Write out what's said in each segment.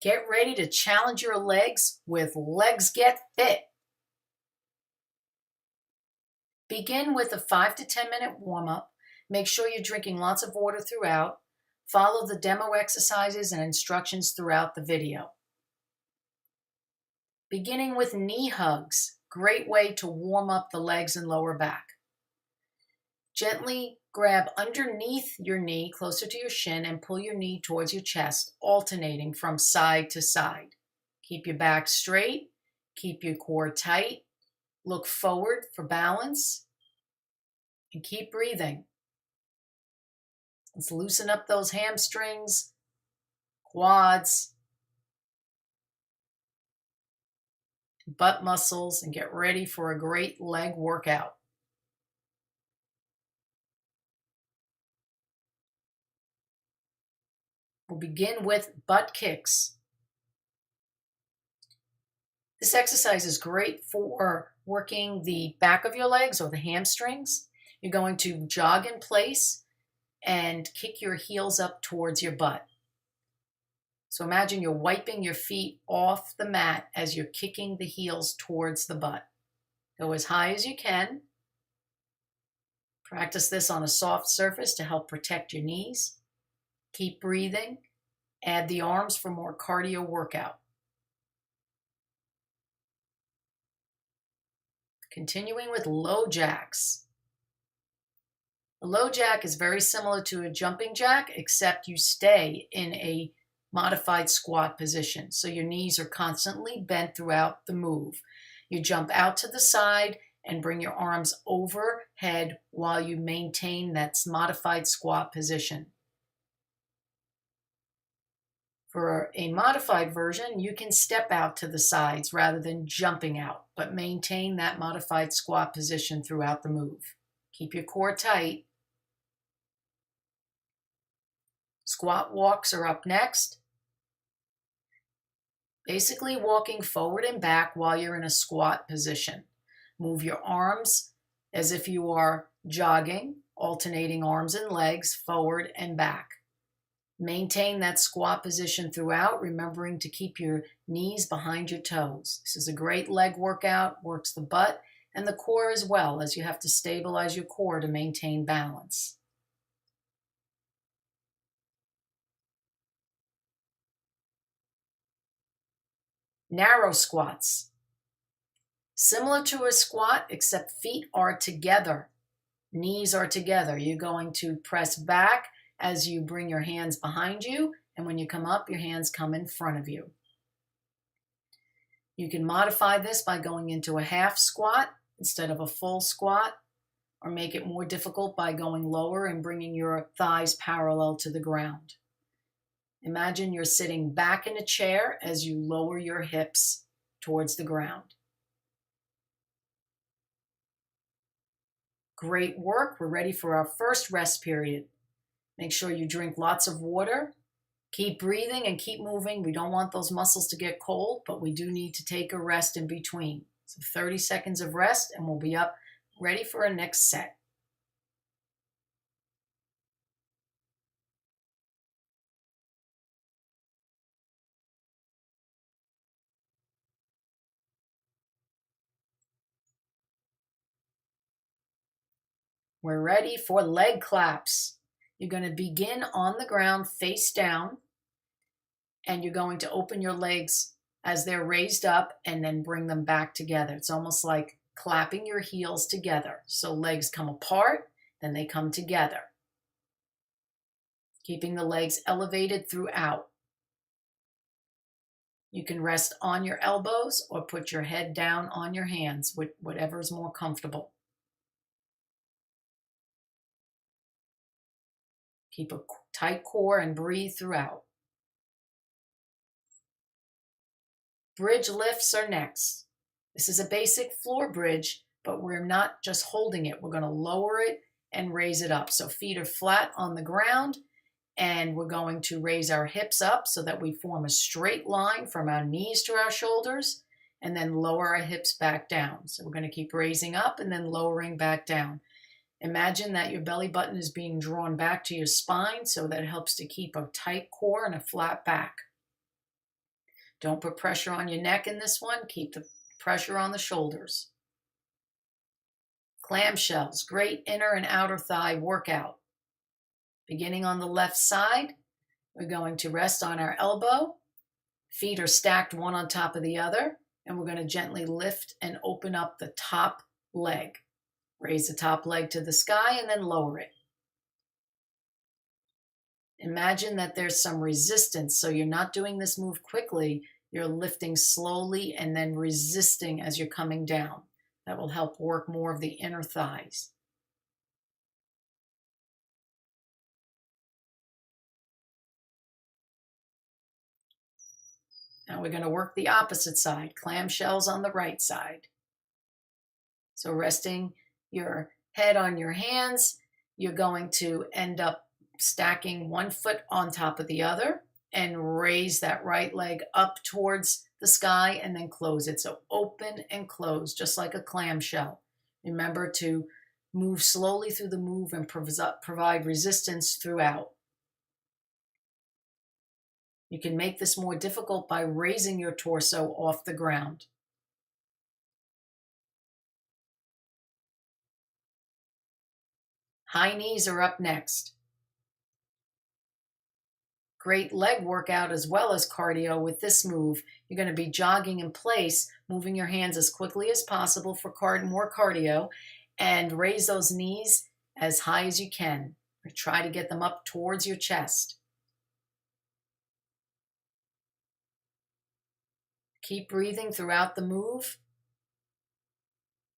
Get ready to challenge your legs with Legs Get Fit. Begin with a 5 to 10 minute warm-up. Make sure you're drinking lots of water throughout. Follow the demo exercises and instructions throughout the video. Beginning with knee hugs. Great way to warm up the legs and lower back. Gently grab underneath your knee, closer to your shin, and pull your knee towards your chest, alternating from side to side. Keep your back straight, keep your core tight, look forward for balance, and keep breathing. Let's loosen up those hamstrings, quads, butt muscles, and get ready for a great leg workout. We'll begin with butt kicks. This exercise is great for working the back of your legs or the hamstrings. You're going to jog in place and kick your heels up towards your butt. So imagine you're wiping your feet off the mat as you're kicking the heels towards the butt. Go as high as you can. Practice this on a soft surface to help protect your knees. Keep breathing. Add the arms for more cardio workout. Continuing with low jacks. A low jack is very similar to a jumping jack, except you stay in a modified squat position. So your knees are constantly bent throughout the move. You jump out to the side and bring your arms overhead while you maintain that modified squat position. For a modified version, you can step out to the sides rather than jumping out, but maintain that modified squat position throughout the move. Keep your core tight. Squat walks are up next. Basically walking forward and back while you're in a squat position. Move your arms as if you are jogging, alternating arms and legs forward and back. Maintain that squat position throughout, remembering to keep your knees behind your toes. This is a great leg workout, works the butt and the core as well, as you have to stabilize your core to maintain balance. Narrow squats. Similar to a squat, except feet are together. Knees are together. You're going to press back as you bring your hands behind you, and when you come up, your hands come in front of you. You can modify this by going into a half squat instead of a full squat, or make it more difficult by going lower and bringing your thighs parallel to the ground. Imagine you're sitting back in a chair as you lower your hips towards the ground. Great work. We're ready for our first rest period. Make sure you drink lots of water. Keep breathing and keep moving. We don't want those muscles to get cold, but we do need to take a rest in between. So 30 seconds of rest and we'll be up ready for our next set. We're ready for leg claps. You're going to begin on the ground face down, and you're going to open your legs as they're raised up and then bring them back together. It's almost like clapping your heels together. So legs come apart, then they come together. Keeping the legs elevated throughout. You can rest on your elbows or put your head down on your hands, whatever is more comfortable. Keep a tight core and breathe throughout. Bridge lifts are next. This is a basic floor bridge, but we're not just holding it. We're going to lower it and raise it up. So feet are flat on the ground, and we're going to raise our hips up so that we form a straight line from our knees to our shoulders, and then lower our hips back down. So we're going to keep raising up and then lowering back down. Imagine that your belly button is being drawn back to your spine, so that helps to keep a tight core and a flat back. Don't put pressure on your neck in this one. Keep the pressure on the shoulders. Clamshells, great inner and outer thigh workout. Beginning on the left side, we're going to rest on our elbow. Feet are stacked one on top of the other, and we're going to gently lift and open up the top leg. Raise the top leg to the sky and then lower it. Imagine that there's some resistance, so you're not doing this move quickly. You're lifting slowly and then resisting as you're coming down. That will help work more of the inner thighs. Now we're going to work the opposite side, clamshells on the right side. So resting your head on your hands, you're going to end up stacking one foot on top of the other and raise that right leg up towards the sky and then close it. So open and close, just like a clamshell. Remember to move slowly through the move and provide resistance throughout. You can make this more difficult by raising your torso off the ground. High knees are up next. Great leg workout as well as cardio with this move. You're going to be jogging in place, moving your hands as quickly as possible for more cardio, and raise those knees as high as you can. Or try to get them up towards your chest. Keep breathing throughout the move,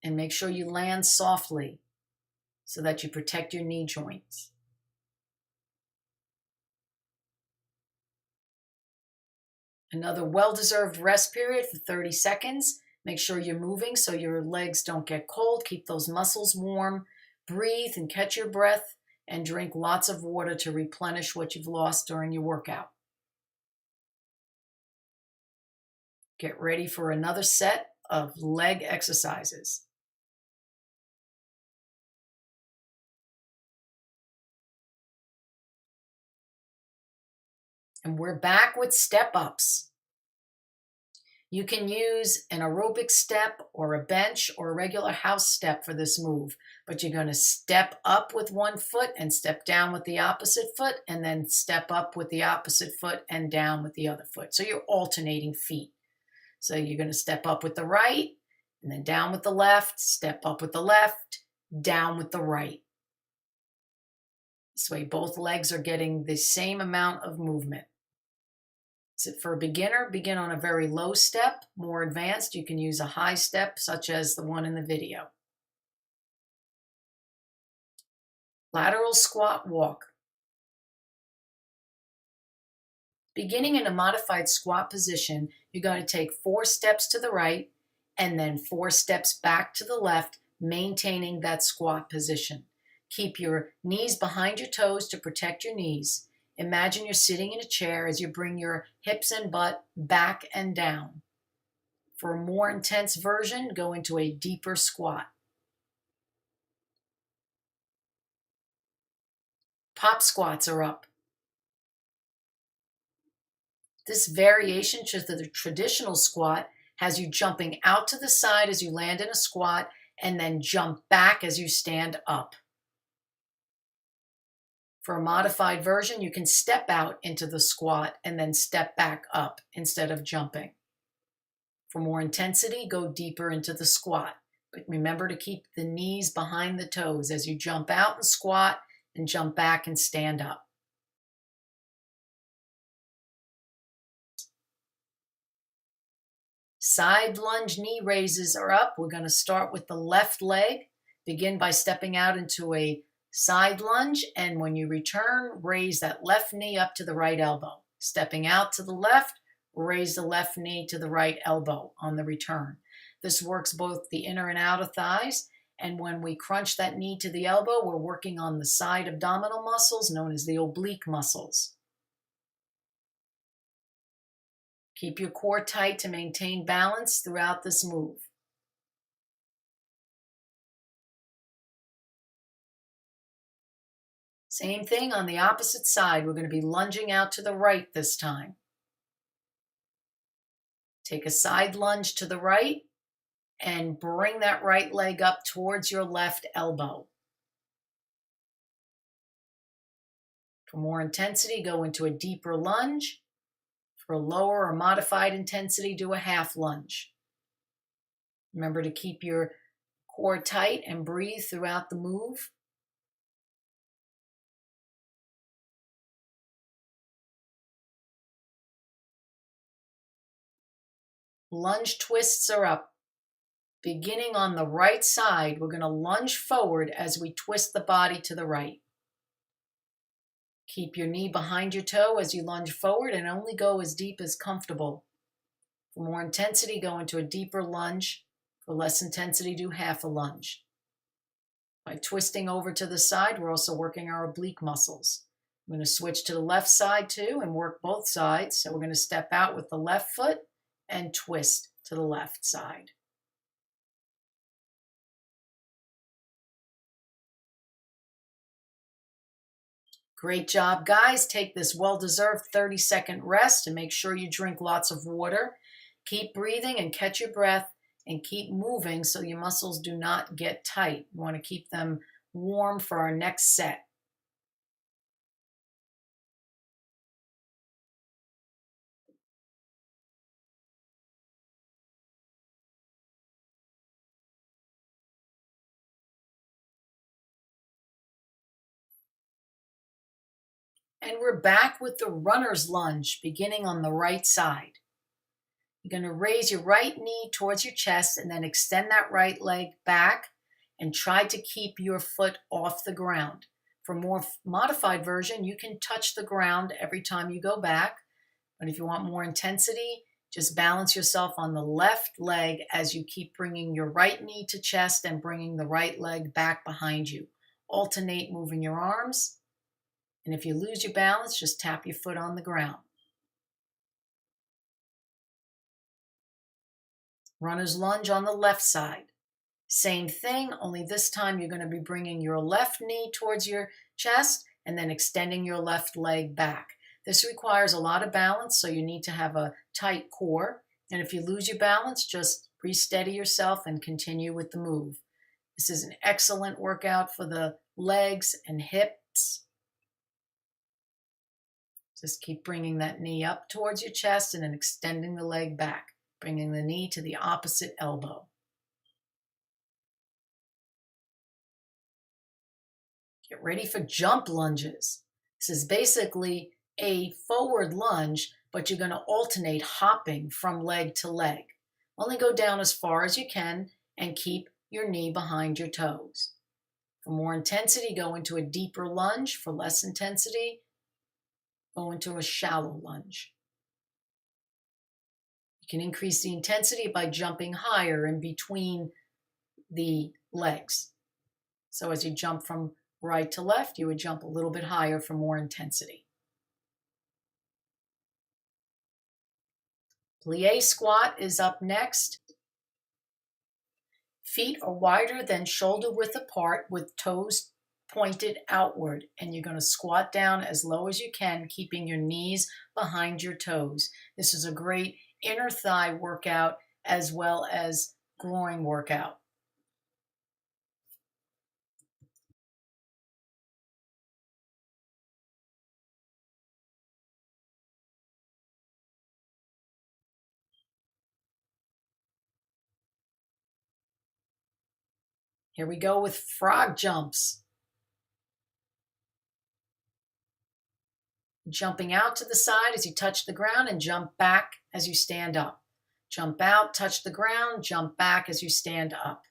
and make sure you land softly so that you protect your knee joints. Another well-deserved rest period for 30 seconds. Make sure you're moving so your legs don't get cold. Keep those muscles warm. Breathe and catch your breath, and drink lots of water to replenish what you've lost during your workout. Get ready for another set of leg exercises. And we're back with step-ups. You can use an aerobic step or a bench or a regular house step for this move, but you're going to step up with one foot and step down with the opposite foot, and then step up with the opposite foot and down with the other foot. So you're alternating feet. So you're going to step up with the right, and then down with the left, step up with the left, down with the right. This way both legs are getting the same amount of movement. So for a beginner, begin on a very low step. More advanced, you can use a high step such as the one in the video. Lateral squat walk. Beginning in a modified squat position, you're going to take 4 steps to the right and then 4 steps back to the left, maintaining that squat position. Keep your knees behind your toes to protect your knees. Imagine you're sitting in a chair as you bring your hips and butt back and down. For a more intense version, go into a deeper squat. Pop squats are up. This variation to the traditional squat has you jumping out to the side as you land in a squat and then jump back as you stand up. For a modified version, you can step out into the squat and then step back up instead of jumping. For more intensity, go deeper into the squat. But remember to keep the knees behind the toes as you jump out and squat and jump back and stand up. Side lunge knee raises are up. We're going to start with the left leg. Begin by stepping out into a side lunge, and when you return, raise that left knee up to the right elbow. Stepping out to the left, raise the left knee to the right elbow on the return. This works both the inner and outer thighs, and when we crunch that knee to the elbow, we're working on the side abdominal muscles known as the oblique muscles. Keep your core tight to maintain balance throughout this move. Same thing on the opposite side. We're going to be lunging out to the right this time. Take a side lunge to the right and bring that right leg up towards your left elbow. For more intensity, go into a deeper lunge. For a lower or modified intensity, do a half lunge. Remember to keep your core tight and breathe throughout the move. Lunge twists are up. Beginning on the right side, we're going to lunge forward as we twist the body to the right. Keep your knee behind your toe as you lunge forward and only go as deep as comfortable. For more intensity, go into a deeper lunge. For less intensity, do half a lunge. By twisting over to the side, we're also working our oblique muscles. I'm going to switch to the left side too and work both sides. So we're going to step out with the left foot and twist to the left side. Great job, guys. Take this well-deserved 30-second rest and make sure you drink lots of water. Keep breathing and catch your breath and keep moving so your muscles do not get tight. You want to keep them warm for our next set. And we're back with the runner's lunge, beginning on the right side. You're going to raise your right knee towards your chest and then extend that right leg back and try to keep your foot off the ground. For a more modified version, you can touch the ground every time you go back. But if you want more intensity, just balance yourself on the left leg as you keep bringing your right knee to chest and bringing the right leg back behind you. Alternate moving your arms. And if you lose your balance, just tap your foot on the ground. Runner's lunge on the left side. Same thing, only this time you're going to be bringing your left knee towards your chest and then extending your left leg back. This requires a lot of balance, so you need to have a tight core. And if you lose your balance, just re-steady yourself and continue with the move. This is an excellent workout for the legs and hips. Just keep bringing that knee up towards your chest and then extending the leg back, bringing the knee to the opposite elbow. Get ready for jump lunges. This is basically a forward lunge, but you're going to alternate hopping from leg to leg. Only go down as far as you can and keep your knee behind your toes. For more intensity, go into a deeper lunge. For less intensity, go into a shallow lunge. You can increase the intensity by jumping higher in between the legs. So as you jump from right to left, you would jump a little bit higher for more intensity. Plie squat is up next. Feet are wider than shoulder width apart with toes pointed outward, and you're going to squat down as low as you can, keeping your knees behind your toes. This is a great inner thigh workout as well as groin workout. Here we go with frog jumps. Jumping out to the side as you touch the ground and jump back as you stand up. Jump out, touch the ground, jump back as you stand up.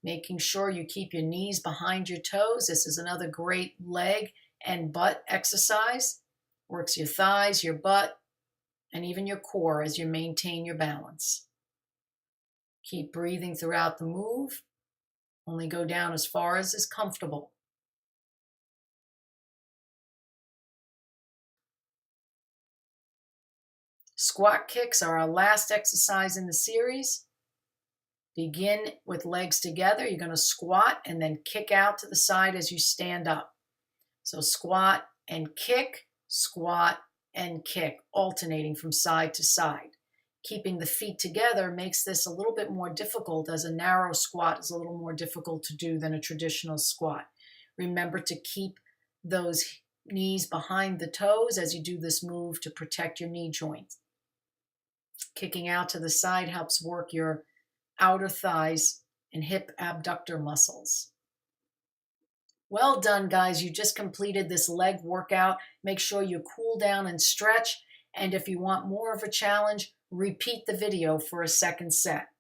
Making sure you keep your knees behind your toes. This is another great leg and butt exercise. Works your thighs, your butt, and even your core as you maintain your balance. Keep breathing throughout the move. Only go down as far as is comfortable. Squat kicks are our last exercise in the series. Begin with legs together. You're going to squat and then kick out to the side as you stand up. So squat and kick, alternating from side to side. keeping the feet together makes this a little bit more difficult, as a narrow squat is a little more difficult to do than a traditional squat. Remember to keep those knees behind the toes as you do this move to protect your knee joint. Kicking out to the side helps work your outer thighs and hip abductor muscles. Well done, guys. You just completed this leg workout. Make sure you cool down and stretch. And if you want more of a challenge, repeat the video for a second set.